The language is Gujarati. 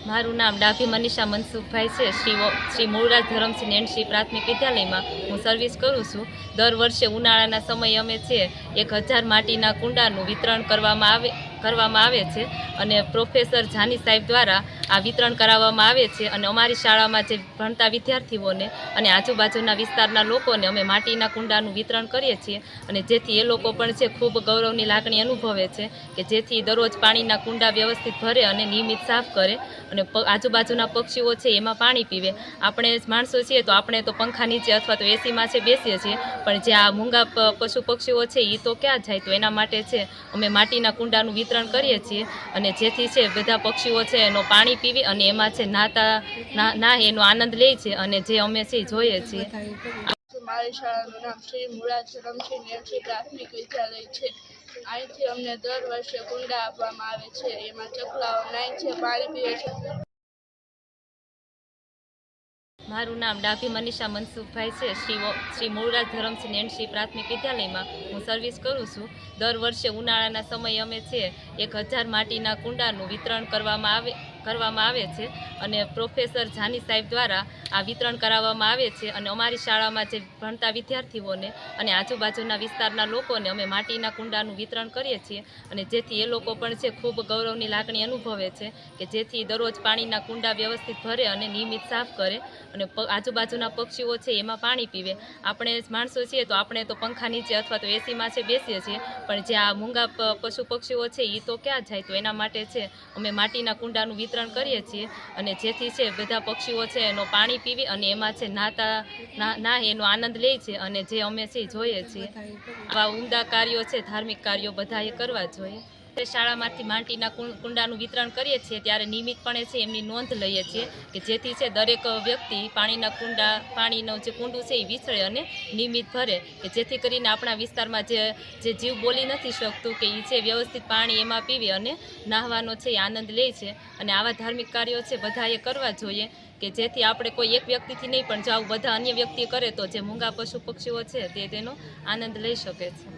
મારું નામ ડાભી મનીષા મનસુખભાઈ છે। શ્રી મૂળરાજ ધરમસિંહ એનસી પ્રાથમિક વિદ્યાલયમાં હું સર્વિસ કરું છું। દર વર્ષે ઉનાળાના સમયે અમે છે 1000 માટીના કુંડાનું વિતરણ કરવામાં આવે છે અને પ્રોફેસર જાની સાહેબ દ્વારા આ વિતરણ કરાવવામાં આવે છે અને અમારી શાળામાં જે ભણતા વિદ્યાર્થીઓને અને આજુબાજુના વિસ્તારના લોકોને અમે માટીના કુંડાનું વિતરણ કરીએ છીએ અને જેથી એ લોકો પણ છે ખૂબ ગૌરવની લાગણી અનુભવે છે કે જેથી દરરોજ પાણીના કુંડા વ્યવસ્થિત ભરે અને નિયમિત સાફ કરે અને આજુબાજુના પક્ષીઓ છે એમાં પાણી પીવે। આપણે માણસો છીએ તો આપણે તો પંખા નીચે અથવા તો એસીમાં છે બેસીએ છીએ, પણ જે આ મૂંગા પશુ પક્ષીઓ છે એ તો ક્યાં જાય, તો એના માટે છે અમે માટીના કુંડાનું વિતરણ કરીએ છીએ અને જેથી છે બધા પક્ષીઓ છે એનો પાણી પીવી અને એમાં છે નાહે એનો આનંદ લે છે અને જે અમે છે જોઈએ છીએ। મારી શાળાનું નામ શ્રી મૂળરાજ ધરમસિંહ એનસી પ્રાથમિક વિદ્યાલય છે। અહીંથી અમને દર વર્ષે કુંડા આપવામાં આવે છે, એમાં ચકલાઓ નાય છે, પાણી પીવે છે। મારું નામ ડાભી મનીષા મનસુખભાઈ છે। શ્રી મૂળરાજ ધરમસિંહ એનસી પ્રાથમિક વિદ્યાલયમાં હું સર્વિસ કરું છું। દર વર્ષે ઉનાળાના સમયે અમે છે 1000 માટીના કુંડાનું વિતરણ કરવામાં આવે છે અને પ્રોફેસર જાની સાહેબ દ્વારા આ વિતરણ કરાવવામાં આવે છે અને અમારી શાળામાં જે ભણતા વિદ્યાર્થીઓને અને આજુબાજુના વિસ્તારના લોકોને અમે માટીના કુંડાનું વિતરણ કરીએ છીએ અને જેથી એ લોકો પણ છે ખૂબ ગૌરવની લાગણી અનુભવે છે કે જેથી દરરોજ પાણીના કુંડા વ્યવસ્થિત ભરે અને નિયમિત સાફ કરે અને આજુબાજુના પક્ષીઓ છે એમાં પાણી પીવે। આપણે માણસો છીએ તો આપણે તો પંખા નીચે અથવા તો એસીમાં છે બેસીએ છીએ, પણ જે આ મૂંગા પશુ પક્ષીઓ છે એ તો ક્યાં જાય, તો એના માટે છે અમે માટીના કુંડાનું વિતરણ કરીએ છીએ અને જેથી છે બધા પક્ષીઓ છે એનો પાણી પીવી અને એમાં છે નાહે એનો આનંદ લે છે અને જે અમે છે જોઈએ છીએ। આવા ઉમદા કાર્યો છે, ધાર્મિક કાર્યો બધાએ કરવા જોઈએ। શાળામાંથી માટીના કુંડાનું વિતરણ કરીએ છીએ ત્યારે નિયમિતપણે છે એમની નોંધ લઈએ છીએ કે જેથી છે દરેક વ્યક્તિ પાણીનું જે કુંડું છે એ વિસરે અને નિયમિત ભરે કે જેથી કરીને આપણા વિસ્તારમાં જે જીવ બોલી નથી શકતું કે એ છે વ્યવસ્થિત પાણી એમાં પીવે અને નાહવાનો છે એ આનંદ લે છે અને આવા ધાર્મિક કાર્યો છે બધાએ કરવા જોઈએ કે જેથી આપણે કોઈ એક વ્યક્તિથી નહીં પણ જો આવું બધા અન્ય વ્યક્તિ કરે તો જે મૂંગા પશુ પક્ષીઓ છે તેનો આનંદ લઈ શકે છે।